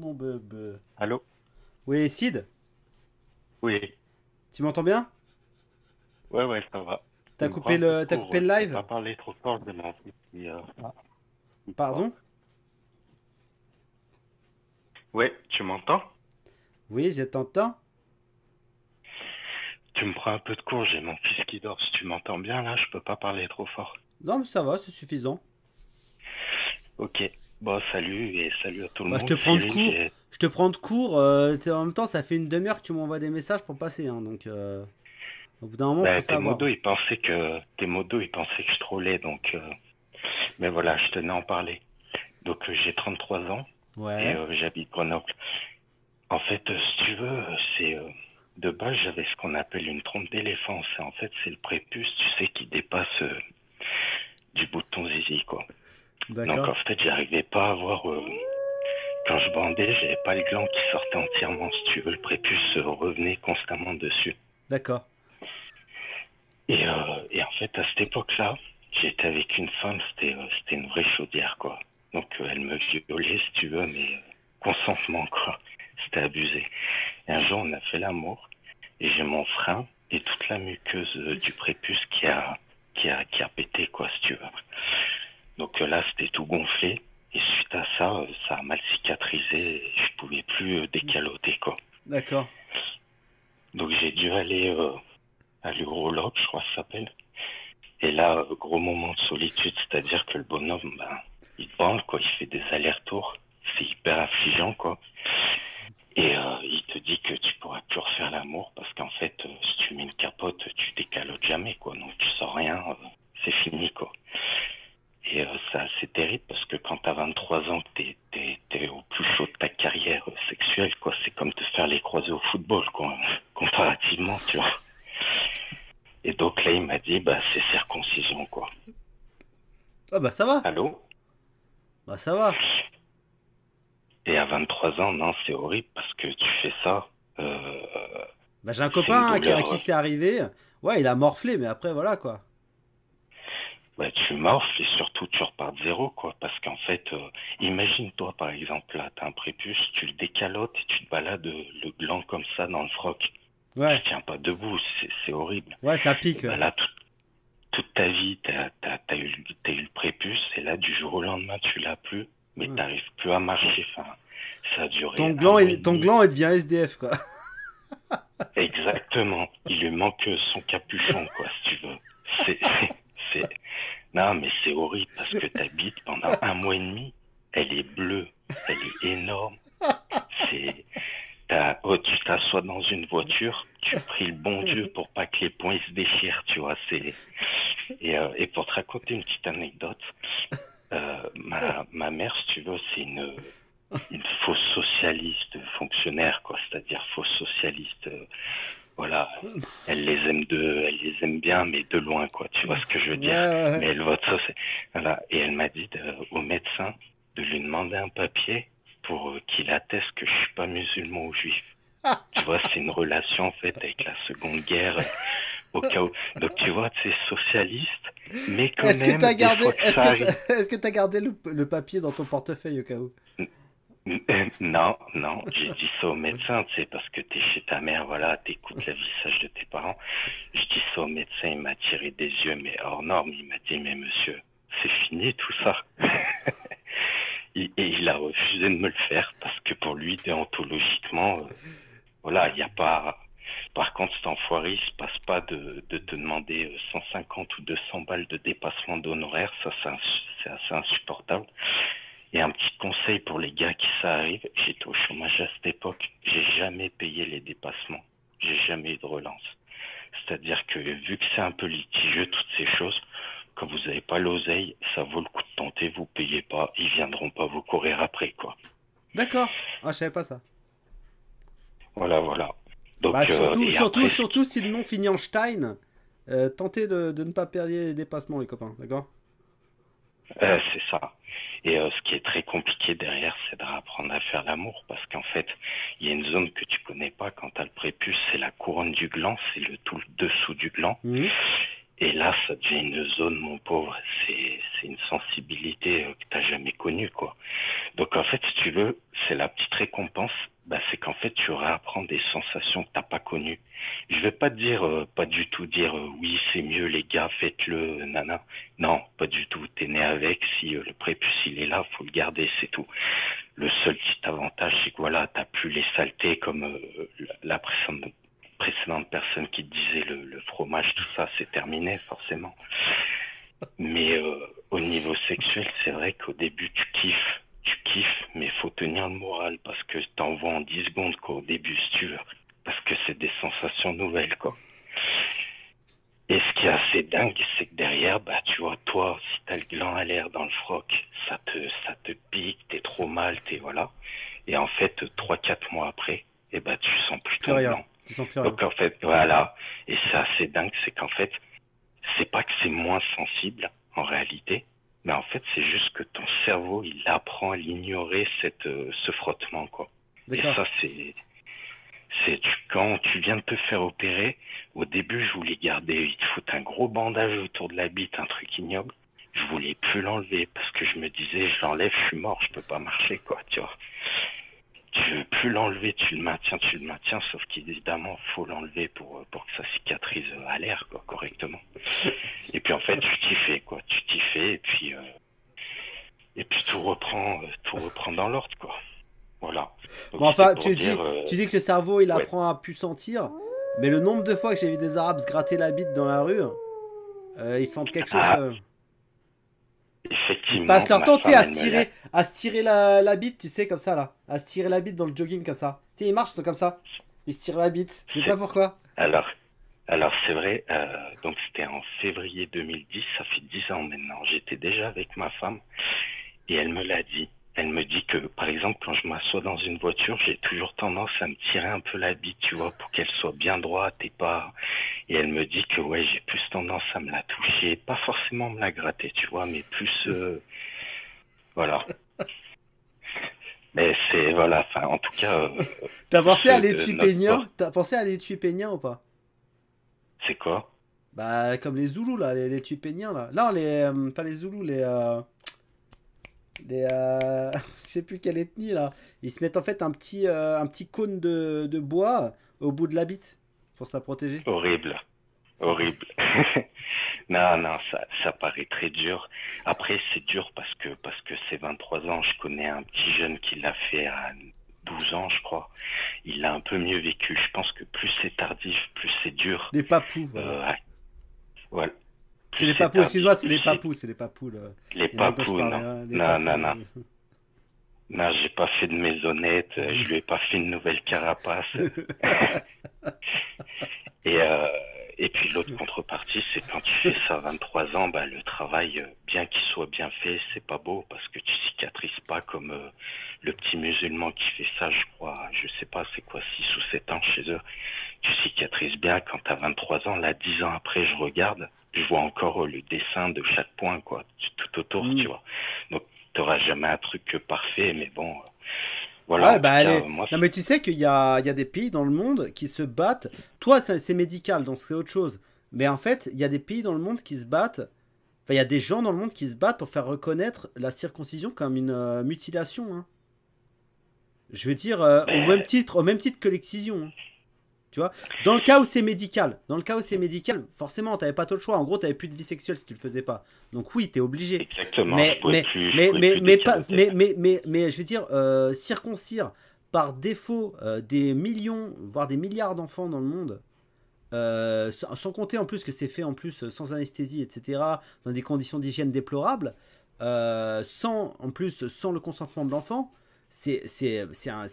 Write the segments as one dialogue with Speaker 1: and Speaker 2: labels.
Speaker 1: mon bébé.
Speaker 2: Allô?
Speaker 1: Oui, Sid,
Speaker 2: Oui.
Speaker 1: tu m'entends bien?
Speaker 2: Ouais, ouais, ça va. Tu
Speaker 1: T'as
Speaker 2: me prends
Speaker 1: coupé
Speaker 2: un peu de
Speaker 1: t'as
Speaker 2: cours,
Speaker 1: coupé le
Speaker 2: je peux
Speaker 1: live?
Speaker 2: pas parler trop fort de ma vie qui sort.
Speaker 1: Pardon?
Speaker 2: Ouais, tu m'entends?
Speaker 1: Oui, je t'entends.
Speaker 2: Tu me prends un peu de cours, j'ai mon fils qui dort. Si tu m'entends bien là, je peux pas parler trop fort.
Speaker 1: Non, mais ça va, c'est suffisant.
Speaker 2: Ok. Bon, salut et salut à tout le
Speaker 1: Bah, je
Speaker 2: monde.
Speaker 1: te prends de
Speaker 2: Cyril,
Speaker 1: cours. Je te prends de cours. En même temps, ça fait une demi-heure que tu m'envoies des messages pour passer, hein, donc au bout d'un moment, faut
Speaker 2: bah,
Speaker 1: savoir.
Speaker 2: Tes modos, ils pensaient que je trollais, donc, mais voilà, je tenais à en parler. Donc, j'ai 33 ans et
Speaker 1: Ouais,
Speaker 2: j'habite Grenoble. En fait, si tu veux, c'est de base j'avais ce qu'on appelle une trompe d'éléphant. C'est en fait c'est le prépuce, tu sais, qui dépasse du bout de ton zizi, quoi. Donc
Speaker 1: d'accord,
Speaker 2: en fait, j'arrivais pas à avoir quand je bandais, j'avais pas le gland qui sortait entièrement. Si tu veux, le prépuce revenait constamment dessus.
Speaker 1: d'accord.
Speaker 2: Et en fait, à cette époque-là, j'étais avec une femme, c'était une vraie chaudière, quoi. Donc elle me violait, si tu veux, mais consentement, quoi. C'était abusé. Et un jour, on a fait l'amour, et j'ai mon frein et toute la muqueuse du prépuce qui a pété, quoi, si tu veux. Donc là, c'était tout gonflé. Et suite à ça, ça a mal cicatrisé et je pouvais plus décaloter, quoi.
Speaker 1: D'accord.
Speaker 2: Donc j'ai dû aller à l'urologue, je crois que ça s'appelle. Et là, gros moment de solitude, c'est-à-dire que le bonhomme, ben, il bande, quoi, il fait des allers-retours. C'est hyper affligeant, quoi. Et il te dit que tu pourras plus refaire l'amour parce qu'en fait, si tu mets une capote, tu décalotes jamais, quoi. Donc tu sens rien, c'est fini, quoi. Et ça, c'est terrible parce que quand t'as 23 ans, que t'es au plus chaud de ta carrière sexuelle, quoi. C'est comme te faire les croisés au football, quoi. Comparativement, tu vois. Et donc là, il m'a dit, bah, c'est circoncision, quoi.
Speaker 1: Ah bah ça va.
Speaker 2: Allô?
Speaker 1: Bah ça va.
Speaker 2: Et à 23 ans, non, c'est horrible parce que tu fais ça, euh,
Speaker 1: Bah j'ai un
Speaker 2: c'est une
Speaker 1: copain hein, à
Speaker 2: douleur.
Speaker 1: qui c'est arrivé. Ouais, il a morflé, mais après voilà quoi.
Speaker 2: Bah, tu morfles et surtout tu repars de zéro, quoi. Parce qu'en fait, imagine-toi par exemple, là, t'as un prépuce, tu le décalotes et tu te balades le gland comme ça dans le froc. Tu
Speaker 1: Ouais,
Speaker 2: tiens pas debout, c'est horrible.
Speaker 1: ouais, ça
Speaker 2: Et
Speaker 1: pique.
Speaker 2: bah
Speaker 1: Ouais.
Speaker 2: là, toute ta vie, t'as eu le prépuce et là, du jour au lendemain, tu l'as plus, mais
Speaker 1: Ouais.
Speaker 2: t'arrives plus à marcher. Enfin, ça a duré un mois et
Speaker 1: Ton
Speaker 2: demi.
Speaker 1: gland il devient SDF quoi.
Speaker 2: Exactement. Il lui manque son capuchon, quoi, si tu veux. C'est, c'est, non, mais c'est horrible parce que t'habites pendant un mois et demi. Elle est bleue. Elle est énorme. C'est, oh, tu t'assois dans une voiture, tu pries le bon Dieu pour pas que les poings se déchirent, tu vois. Et pour te raconter une petite anecdote, ma mère, si tu veux, c'est une fausse socialiste fonctionnaire, quoi. C'est-à-dire fausse socialiste, voilà, elle les aime bien, mais de loin, quoi. Tu vois ce que je veux
Speaker 1: Ouais,
Speaker 2: dire?
Speaker 1: ouais,
Speaker 2: Mais
Speaker 1: ouais.
Speaker 2: elle vote ça, c'est, voilà. Et elle m'a dit au médecin de lui demander un papier pour qu'il atteste que je suis pas musulman ou juif. Tu vois, c'est une relation, en fait, avec la Seconde Guerre, au cas où. Donc, tu vois, c'est socialiste, mais quand
Speaker 1: Est-ce que
Speaker 2: même,
Speaker 1: t'as
Speaker 2: des
Speaker 1: gardé,
Speaker 2: fois que ça arrive.
Speaker 1: est-ce que t'as gardé le papier dans ton portefeuille au cas où?
Speaker 2: Non, non, j'ai dit ça au médecin, tu sais, parce que t'es chez ta mère, voilà, t'écoutes la visage de tes parents. Je dis ça au médecin, il m'a tiré des yeux, mais hors norme, il m'a dit, mais monsieur, c'est fini tout ça. Et il a refusé de me le faire, parce que pour lui, déontologiquement, voilà, il n'y a pas... Par contre, cet enfoiré, il se passe pas de te demander 150 ou 200 balles de dépassement d'honoraires, ça c'est assez insupportable. Et un petit conseil pour les gars qui ça arrive, j'étais au chômage à cette époque, j'ai jamais payé les dépassements, j'ai jamais eu de relance. C'est-à-dire que vu que c'est un peu litigieux toutes ces choses, quand vous n'avez pas l'oseille, ça vaut le coup de tenter, vous payez pas, ils viendront pas vous courir après, quoi.
Speaker 1: D'accord. Ah, je savais pas ça.
Speaker 2: Voilà, voilà.
Speaker 1: Bah
Speaker 2: Donc,
Speaker 1: surtout,
Speaker 2: et
Speaker 1: surtout,
Speaker 2: après,
Speaker 1: surtout si le nom finit en Stein, tentez de ne pas perdre les dépassements les copains, d'accord?
Speaker 2: c'est ça. Et ce qui est très compliqué derrière, c'est d'apprendre à faire l'amour, parce qu'en fait, il y a une zone que tu connais pas quand t'as le prépuce, c'est la couronne du gland, c'est tout le dessous du gland.
Speaker 1: Mhm.
Speaker 2: Et là, ça devient une zone, mon pauvre, c'est une sensibilité que t'as jamais connue, quoi. Donc en fait, si tu veux, c'est la petite récompense, bah, c'est qu'en fait, tu réapprends des sensations que t'as pas connues. Je vais pas te dire, pas du tout dire, oui, c'est mieux, les gars, faites-le, nana. Non, pas du tout. T'es né avec, si le prépuce, il est là, faut le garder, c'est tout. Le seul petit avantage, c'est que voilà, t'as plus les saletés comme la précédente personne qui te disait le fromage, tout ça, c'est terminé, forcément. Mais au niveau sexuel, c'est vrai qu'au début, tu kiffes, mais faut tenir le moral parce que t'en vois en 10 secondes, quoi, au début, si tu veux. Parce que c'est des sensations nouvelles, quoi. Et ce qui est assez dingue, c'est que derrière, bah, tu vois, toi, si t'as le gland à l'air dans le froc, ça te pique, t'es trop mal, voilà. Et en fait, 3 4 mois après, eh ben, tu sens plus
Speaker 1: Plus
Speaker 2: ton
Speaker 1: rien.
Speaker 2: gland.
Speaker 1: Tu sens plus rien.
Speaker 2: Donc, en fait, voilà. Et c'est assez dingue, c'est qu'en fait, c'est pas que c'est moins sensible, en réalité, mais en fait, c'est juste que ton cerveau, il apprend à l'ignorer ce frottement, quoi. Et
Speaker 1: D'accord.
Speaker 2: ça, quand tu viens de te faire opérer, au début, je voulais garder, ils te foutent un gros bandage autour de la bite, un truc ignoble. Je voulais plus l'enlever parce que je me disais, je l'enlève, je suis mort, je peux pas marcher, quoi, tu vois. Tu veux plus l'enlever, tu le maintiens, sauf qu'évidemment, faut l'enlever pour que ça cicatrise à l'air, quoi, correctement. Et puis, en fait, tu t'y fais, quoi, et puis tout reprend dans l'ordre, quoi. Voilà. Donc,
Speaker 1: Bon,
Speaker 2: c'était
Speaker 1: enfin,
Speaker 2: pour dire,
Speaker 1: tu dis que le cerveau, il
Speaker 2: ouais,
Speaker 1: apprend à plus sentir, mais le nombre de fois que j'ai vu des Arabes se gratter la bite dans la rue, ils sentent quelque chose quand
Speaker 2: ah,
Speaker 1: même. Ils
Speaker 2: effectivement,
Speaker 1: passent leur
Speaker 2: ma
Speaker 1: temps, tu sais,
Speaker 2: femme, elle me l'a.
Speaker 1: à se tirer la bite, tu sais, comme ça, là. À se tirer la bite dans le jogging, comme ça. Tu sais, ils marchent, ils sont comme ça. Ils se tirent la bite. Tu sais pas
Speaker 2: c'est-
Speaker 1: pourquoi.
Speaker 2: Alors, alors c'est vrai, donc c'était en février 2010, ça fait 10 ans maintenant. J'étais déjà avec ma femme et elle me l'a dit. Elle me dit que, par exemple, quand je m'assois dans une voiture, j'ai toujours tendance à me tirer un peu la bite, tu vois, pour qu'elle soit bien droite et pas. Et elle me dit que, ouais, j'ai plus tendance à me la toucher, pas forcément me la gratter, tu vois, mais plus, voilà. Mais c'est, voilà, enfin, en tout cas,
Speaker 1: T'as
Speaker 2: tous
Speaker 1: pensé à
Speaker 2: ceux de
Speaker 1: l'étui
Speaker 2: notre bord,
Speaker 1: pénien? T'as pensé à l'étui pénien ou pas?
Speaker 2: c'est quoi?
Speaker 1: Bah, comme les Zoulous, là, les l'étui péniens, là. Non, pas les Zoulous, je sais plus quelle ethnie, là. Ils se mettent en fait un petit cône de bois au bout de la bite pour ça protéger.
Speaker 2: Horrible,
Speaker 1: C'est pas...
Speaker 2: horrible. Non, non, ça paraît très dur. Après, c'est dur parce que c'est 23 ans. Je connais un petit jeune qui l'a fait à 12 ans, je crois. Il l'a un peu mieux vécu. Je pense que plus c'est tardif, plus c'est dur.
Speaker 1: Des papous, voilà.
Speaker 2: Ouais, voilà.
Speaker 1: C'est
Speaker 2: Plus
Speaker 1: les
Speaker 2: c'est
Speaker 1: papous,
Speaker 2: tardif,
Speaker 1: excuse-moi, c'est
Speaker 2: plus
Speaker 1: les
Speaker 2: c'est
Speaker 1: papous, c'est les papous,
Speaker 2: les
Speaker 1: les mecs dont je
Speaker 2: papous,
Speaker 1: parlais,
Speaker 2: non.
Speaker 1: hein, les
Speaker 2: Non,
Speaker 1: papous.
Speaker 2: non, non. Non, j'ai pas fait de maisonnette, je lui ai pas fait une nouvelle carapace. Et, euh, et puis l'autre contrepartie, c'est quand tu fais ça à 23 ans, bah, le travail, bien qu'il soit bien fait, c'est pas beau parce que tu cicatrises pas comme le petit musulman qui fait ça, je crois, je sais pas, c'est quoi, 6 ou 7 ans chez eux. Tu cicatrises bien quand t'as 23 ans, là, 10 ans après, je regarde, je vois encore le dessin de chaque point, quoi, tout autour, tu
Speaker 1: Mm.
Speaker 2: vois. Donc, t'auras jamais un truc parfait, mais bon, voilà,
Speaker 1: Ah ouais,
Speaker 2: en tout
Speaker 1: bah
Speaker 2: cas, moi,
Speaker 1: non mais tu sais il y a des pays dans le monde qui se battent. Toi, c'est médical, donc c'est autre chose. Mais en fait, il y a des pays dans le monde qui se battent. Enfin, il y a des gens dans le monde qui se battent pour faire reconnaître la circoncision comme une mutilation, hein. Je veux dire,
Speaker 2: ben,
Speaker 1: au même titre que l'excision, hein. Tu vois, dans le cas où c'est médical, dans le cas où c'est médical, forcément, t'avais pas trop le choix. En gros, t'avais plus de vie sexuelle si tu le faisais pas. Donc oui, t'es obligé.
Speaker 2: exactement, je pouvais plus décapoter.
Speaker 1: Je veux dire, circoncire par défaut des millions, voire des milliards d'enfants dans le monde, sans compter en plus que c'est fait en plus sans anesthésie, etc., dans des conditions d'hygiène déplorables, en plus sans le consentement de l'enfant, c'est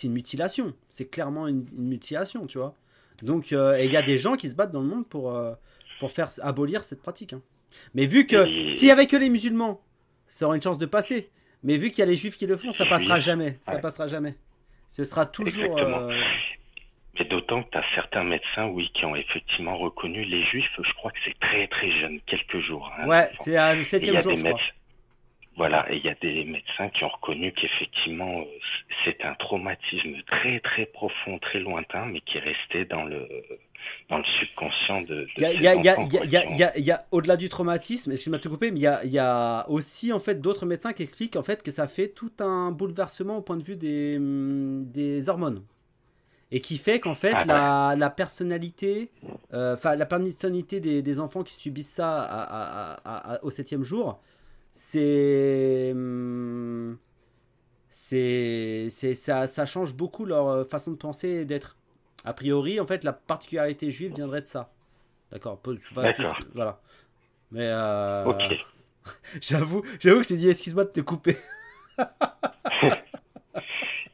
Speaker 1: une mutilation. C'est clairement une mutilation, tu vois. Donc, et il y a des gens qui se battent dans le monde pour faire abolir cette pratique, hein. Mais vu que s'il y
Speaker 2: Et
Speaker 1: avait que les musulmans, ça aurait une chance de passer. Mais vu qu'il y a les juifs qui le font, ça passera
Speaker 2: juif,
Speaker 1: jamais. Ça
Speaker 2: ouais,
Speaker 1: passera jamais. Ce sera toujours.
Speaker 2: exactement. Mais d'autant que tu as certains médecins, oui, qui ont effectivement reconnu les juifs, je crois que c'est très très jeune, quelques jours, hein,
Speaker 1: Ouais,
Speaker 2: l'enfant.
Speaker 1: c'est à le
Speaker 2: Et il y
Speaker 1: septième
Speaker 2: a
Speaker 1: jour,
Speaker 2: des
Speaker 1: je crois.
Speaker 2: médecins, Voilà, et il y a des médecins qui ont reconnu qu'effectivement, c'est un traumatisme très très profond, très lointain, mais qui est resté dans le subconscient
Speaker 1: Il y
Speaker 2: de
Speaker 1: a, il y
Speaker 2: ces
Speaker 1: a, il y a,
Speaker 2: enfants,
Speaker 1: il y a,
Speaker 2: quoi,
Speaker 1: il y
Speaker 2: qui
Speaker 1: a, il y
Speaker 2: ont...
Speaker 1: a- il y a- au-delà du traumatisme, excuse-moi de te couper, mais il y a aussi en fait d'autres médecins qui expliquent en fait que ça fait tout un bouleversement au point de vue des hormones. Et qui fait qu'en fait
Speaker 2: Ah ouais,
Speaker 1: la personnalité, enfin la personnalité des enfants qui subissent ça au septième jour, c'est ça change beaucoup leur façon de penser et d'être. A priori, en fait, la particularité juive viendrait de ça. D'accord, enfin, tout ce
Speaker 2: d'accord,
Speaker 1: que, voilà. Mais
Speaker 2: ok.
Speaker 1: j'avoue que je t'ai dit excuse-moi de te couper.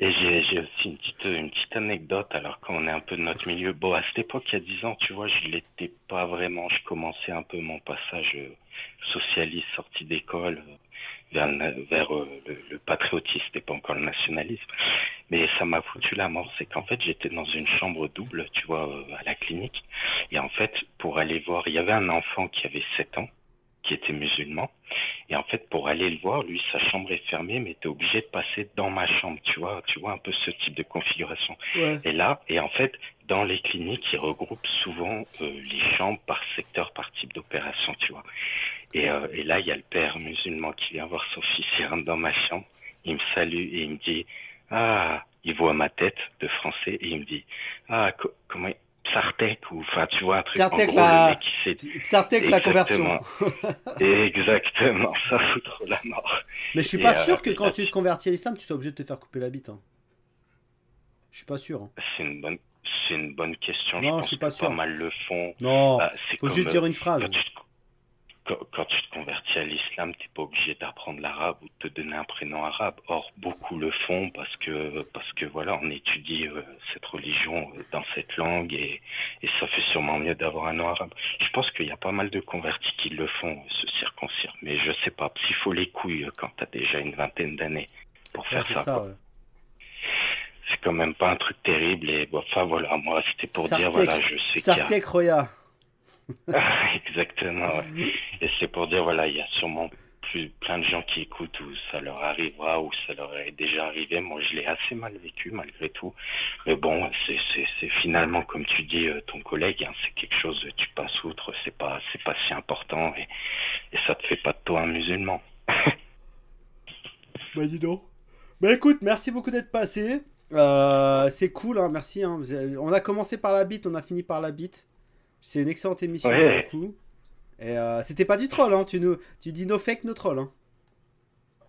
Speaker 2: Et j'ai aussi une petite anecdote, alors qu'on est un peu de notre milieu. Bon, à cette époque, il y a 10 ans, tu vois, je l'étais pas vraiment. Je commençais un peu mon passage socialiste, sorti d'école, vers le patriotisme, c'était pas encore le nationalisme. Mais ça m'a foutu la mort. C'est qu'en fait, j'étais dans une chambre double, tu vois, à la clinique. Et en fait, pour aller voir, il y avait un enfant qui avait 7 ans, qui était musulman. Et en fait, pour aller le voir, lui, sa chambre est fermée, mais t'es obligé de passer dans ma chambre, tu vois un peu ce type de configuration.
Speaker 1: Ouais.
Speaker 2: Et en fait, dans les cliniques, ils regroupent souvent les chambres par secteur, par type d'opération, tu vois. Et là, il y a le père musulman qui vient voir son fils, il rentre dans ma chambre, il me salue et il me dit, ah, il voit ma tête de français et il me dit, ah, comment, Psartek, ou enfin, tu vois, un truc, en
Speaker 1: Psartek
Speaker 2: gros, le
Speaker 1: la,
Speaker 2: mec, il sait,
Speaker 1: Psartek la conversion.
Speaker 2: exactement, exactement, ça fout trop la mort.
Speaker 1: Mais je suis pas sûr que
Speaker 2: Et
Speaker 1: quand
Speaker 2: là,
Speaker 1: tu te convertis à l'islam, tu sois obligé de te faire couper la bite, hein. Je suis pas sûr, hein.
Speaker 2: c'est une bonne, c'est une bonne question. Je
Speaker 1: Non, je
Speaker 2: pense
Speaker 1: suis
Speaker 2: que
Speaker 1: pas
Speaker 2: pas
Speaker 1: sûr.
Speaker 2: mal le font.
Speaker 1: Non,
Speaker 2: C'est
Speaker 1: faut
Speaker 2: comme
Speaker 1: juste dire une
Speaker 2: quand
Speaker 1: phrase.
Speaker 2: quand tu te convertis à l'islam, t'es pas obligé d'apprendre l'arabe ou de te donner un prénom arabe. Or, beaucoup le font parce que voilà, on étudie cette religion dans cette langue et ça fait sûrement mieux d'avoir un nom arabe. Je pense qu'il y a pas mal de convertis qui le font, se circoncire. Mais je sais pas, s'il faut les couilles quand t'as déjà une vingtaine d'années pour
Speaker 1: Ouais,
Speaker 2: faire
Speaker 1: c'est
Speaker 2: ça,
Speaker 1: ça,
Speaker 2: quoi.
Speaker 1: ouais.
Speaker 2: C'est quand même pas un truc terrible et bon, enfin voilà, moi c'était pour dire voilà,
Speaker 1: Psartek,
Speaker 2: je sais qu'il y a
Speaker 1: Psartek Roya.
Speaker 2: exactement ouais. Et c'est pour dire voilà, il y a sûrement plein de gens qui écoutent où ça leur arrivera ou ça leur est déjà arrivé. Moi je l'ai assez mal vécu malgré tout. Mais bon, c'est finalement comme tu dis ton collègue, hein, c'est quelque chose tu passes outre, c'est pas si important et ça te fait pas de toi un musulman.
Speaker 1: Bah dis donc. Bah écoute, merci beaucoup d'être passé. C'est cool, hein, merci, hein. On a commencé par la bite, on a fini par la bite. C'est une excellente émission pour le
Speaker 2: Ouais.
Speaker 1: coup. Et c'était pas du troll, hein. Tu dis no fake, no troll, hein.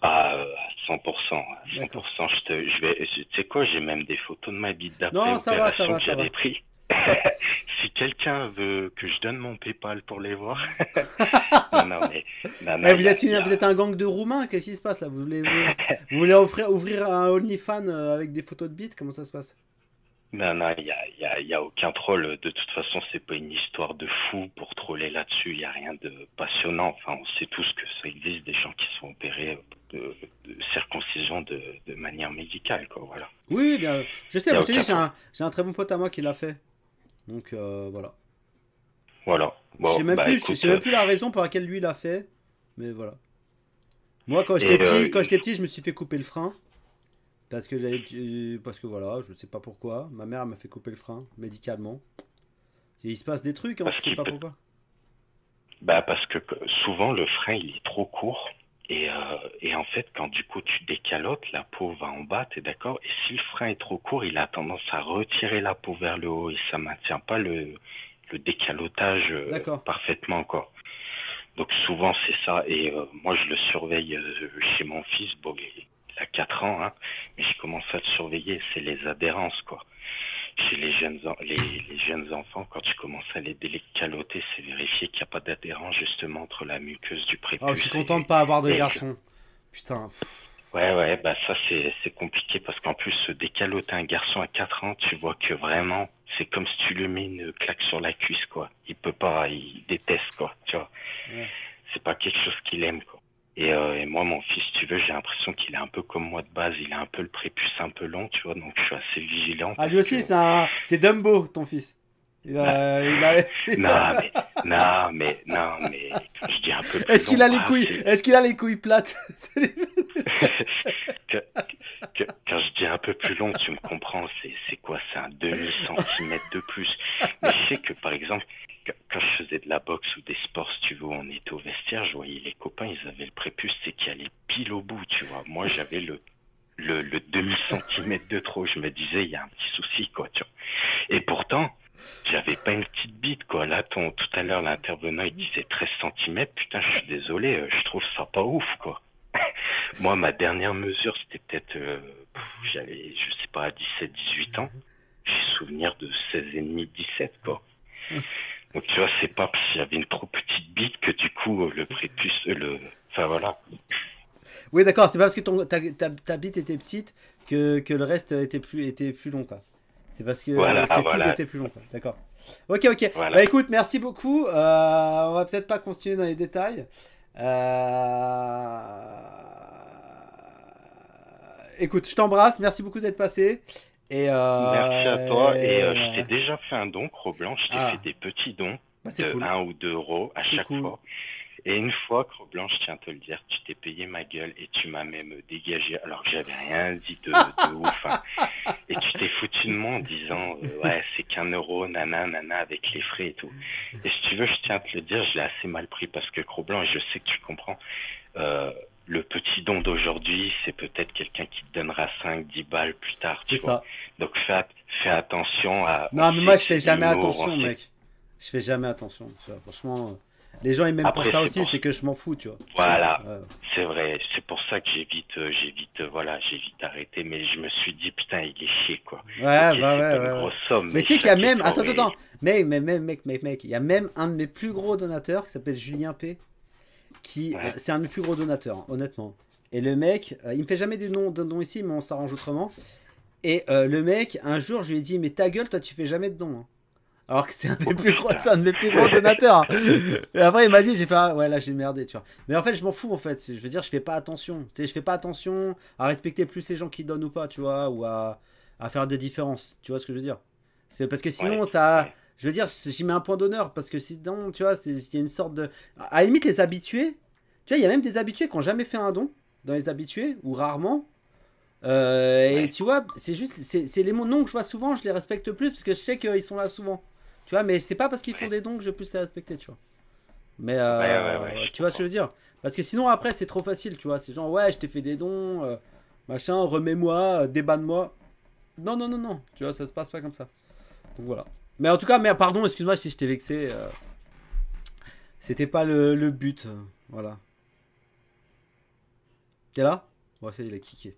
Speaker 2: Ah, 100%,
Speaker 1: D'accord.
Speaker 2: 100%, tu sais quoi, j'ai même des photos de ma bite d'après
Speaker 1: Non, ça va, ça
Speaker 2: opération
Speaker 1: va,
Speaker 2: que
Speaker 1: ça
Speaker 2: j'avais
Speaker 1: va.
Speaker 2: pris. Si quelqu'un veut que je donne mon PayPal pour les voir. Non, non, mais, non, non,
Speaker 1: Eh, vous êtes un gang de Roumains, qu'est-ce qui se passe là? Vous voulez ouvrir un OnlyFans avec des photos de bites? Comment ça se passe?
Speaker 2: non, non, il y a aucun troll. De toute façon, c'est pas une histoire de fou pour troller là-dessus. Il y a rien de passionnant. Enfin, on sait tous que ça existe des gens qui se font opérer de circoncision de manière médicale, quoi, voilà.
Speaker 1: Oui, oui, bien. Je sais,
Speaker 2: Il y a
Speaker 1: moi je te dis,
Speaker 2: aucun troll.
Speaker 1: j'ai un très bon pote à moi qui l'a fait. Donc voilà.
Speaker 2: Voilà. Bon, bah
Speaker 1: Je sais
Speaker 2: écoute,
Speaker 1: même plus la raison pour laquelle lui l'a fait. Mais voilà. Moi,
Speaker 2: et
Speaker 1: quand j'étais petit, je me suis fait couper le frein. Parce que voilà, je sais pas pourquoi. Ma mère m'a fait couper le frein, médicalement. Et il se passe des trucs, hein, tu
Speaker 2: parce
Speaker 1: sais
Speaker 2: qu'il
Speaker 1: pas
Speaker 2: peut
Speaker 1: pourquoi.
Speaker 2: Bah parce que souvent le frein il est trop court et en fait quand du coup tu décalotes, la peau va en bas, t'es d'accord? Et si le frein est trop court, il a tendance à retirer la peau vers le haut et ça maintient pas le décalotage
Speaker 1: D'accord.
Speaker 2: parfaitement quoi. Donc souvent c'est ça et moi je le surveille chez mon fils, bon il a 4 ans hein, mais je commence à le surveiller, c'est les adhérences quoi. Chez les jeunes enfants, quand tu commences à les décaloter, c'est vérifier qu'il n'y a pas d'adhérence justement entre la muqueuse du
Speaker 1: Oh, je
Speaker 2: prépuce
Speaker 1: suis content de pas avoir de garçon. Putain.
Speaker 2: Ouais, ouais, bah ça c'est compliqué parce qu'en plus se décaloter un garçon à 4 ans, tu vois que vraiment, c'est comme si tu lui mets une claque sur la cuisse, quoi. Il peut pas, il déteste, quoi, tu vois.
Speaker 1: Ouais.
Speaker 2: C'est pas quelque chose qu'il aime, quoi. Et moi, mon fils, tu veux, j'ai l'impression qu'il est un peu comme moi de base. Il a un peu le prépuce un peu long, tu vois, donc je suis assez vigilant
Speaker 1: Ah, lui
Speaker 2: parce que
Speaker 1: aussi, c'est Dumbo, ton fils. Il a...
Speaker 2: non, mais, non, mais, Je dis un peu plus
Speaker 1: Est-ce qu'il
Speaker 2: long.
Speaker 1: a les couilles, est-ce qu'il a les couilles plates?
Speaker 2: Quand je dis un peu plus long, tu me comprends, c'est quoi? C'est un demi-centimètre de plus. Mais je sais que, par exemple, quand je faisais de la boxe ou des sports, si tu veux, on était au vestiaire, je voyais les copains, ils avaient le prépuce, c'est qui allait pile au bout, tu vois. Moi, j'avais le demi-centimètre de trop. Je me disais, il y a un petit souci, quoi, tu vois. Et pourtant, j'avais pas une petite bite, quoi. Là, tout à l'heure, l'intervenant, il disait 13 centimètres. Putain, je suis désolé, je trouve ça pas ouf, quoi. Moi, ma dernière mesure, c'était peut-être, j'avais, je sais pas, 17, 18 ans. J'ai souvenir de 16,5, 17, quoi. Donc, tu vois, c'est pas parce qu'il y avait une trop petite bite que, du coup, le prépuce, enfin, voilà.
Speaker 1: Oui, d'accord, c'est pas parce que ta bite était petite que le reste était plus long, quoi. C'est parce que
Speaker 2: Voilà,
Speaker 1: c'est tout qui
Speaker 2: voilà,
Speaker 1: était plus long, quoi. D'accord. Ok, ok.
Speaker 2: voilà.
Speaker 1: Bah écoute, merci beaucoup. On va peut-être pas continuer dans les détails. Écoute, je t'embrasse. Merci beaucoup d'être passé. Et
Speaker 2: Merci à toi. Et je t'ai déjà fait un don, Cro-Blanc. Je t'ai fait
Speaker 1: ah,
Speaker 2: des petits dons
Speaker 1: bah c'est
Speaker 2: de
Speaker 1: cool.
Speaker 2: 1 ou 2 euros à
Speaker 1: C'est
Speaker 2: chaque
Speaker 1: cool.
Speaker 2: fois. Et une fois, Cro-Blanc, je tiens à te le dire, tu t'es payé ma gueule et tu m'as même dégagé alors que j'avais rien dit de ouf. Hein. Et tu t'es foutu de moi en disant, ouais, c'est qu'1 euro, nana, avec les frais et tout. Et si tu veux, je tiens à te le dire, je l'ai assez mal pris parce que Cro-Blanc, je sais que tu comprends, le petit don d'aujourd'hui, c'est peut-être quelqu'un qui te donnera 5, 10 balles plus tard,
Speaker 1: C'est
Speaker 2: tu vois.
Speaker 1: ça.
Speaker 2: Donc fais attention à...
Speaker 1: Non,
Speaker 2: On
Speaker 1: mais
Speaker 2: sait
Speaker 1: moi,
Speaker 2: que
Speaker 1: je
Speaker 2: c'est
Speaker 1: fais
Speaker 2: de
Speaker 1: jamais
Speaker 2: l'humour,
Speaker 1: attention,
Speaker 2: on sait...
Speaker 1: mec. Je fais jamais attention. Tu vois, franchement, les gens, ils m'aiment pour
Speaker 2: Après,
Speaker 1: ça
Speaker 2: c'est
Speaker 1: aussi,
Speaker 2: pour...
Speaker 1: c'est que je m'en fous, tu vois.
Speaker 2: Voilà,
Speaker 1: Ouais.
Speaker 2: c'est vrai. C'est pour ça que j'ai vite arrêté. Mais je me suis dit, putain, il est chier, quoi.
Speaker 1: Ouais,
Speaker 2: Ok,
Speaker 1: bah
Speaker 2: c'est
Speaker 1: ouais,
Speaker 2: pas une
Speaker 1: ouais, ouais.
Speaker 2: grosse somme,
Speaker 1: Mais
Speaker 2: mais
Speaker 1: tu sais qu'il y a
Speaker 2: chaque
Speaker 1: même. Attends,
Speaker 2: effort
Speaker 1: attends,
Speaker 2: est...
Speaker 1: attends. Mec, il y a même un de mes plus gros donateurs qui s'appelle Julien P.
Speaker 2: Ouais,
Speaker 1: C'est un de mes plus gros donateurs, hein, honnêtement. Et le mec, il me fait jamais des dons ici, mais on s'arrange autrement. Et le mec, un jour, je lui ai dit, mais ta gueule, toi, tu fais jamais de dons, hein. Alors que c'est un des
Speaker 2: oh
Speaker 1: plus gros, c'est
Speaker 2: putain.
Speaker 1: un de mes plus gros donateurs, hein. Et après, il m'a dit, j'ai fait, ah, ouais, là, j'ai merdé, tu vois. Mais en fait, je m'en fous, en fait. Je veux dire, je fais pas attention. Tu sais, je fais pas attention à respecter plus les gens qui donnent ou pas, tu vois, ou à faire des différences. Tu vois ce que je veux dire? C'est parce que
Speaker 2: Ouais,
Speaker 1: sinon, ça.
Speaker 2: ouais,
Speaker 1: Je veux dire, j'y mets un point d'honneur. Parce que sinon, tu vois, il y a une sorte de. À la limite, les habitués. Tu vois, il y a même des habitués qui n'ont jamais fait un don dans les habitués, ou rarement. Et
Speaker 2: ouais,
Speaker 1: tu vois, c'est juste. C'est les noms que je vois souvent, je les respecte plus parce que je sais qu'ils sont là souvent. Tu vois, mais c'est pas parce qu'ils font
Speaker 2: ouais,
Speaker 1: des dons que je vais plus les respecter, tu vois. Mais
Speaker 2: ouais, je
Speaker 1: tu vois ce que je
Speaker 2: comprends.
Speaker 1: veux dire? Parce que sinon, après, c'est trop facile, tu vois. C'est genre, ouais, je t'ai fait des dons, machin, remets-moi, débanne-moi. Non, non, non, non. Tu vois, ça se passe pas comme ça. Donc voilà. Mais en tout cas, mais pardon, excuse-moi si je t'ai vexé. C'était pas le but. Voilà. T'es là? Bon, ça, il a kické.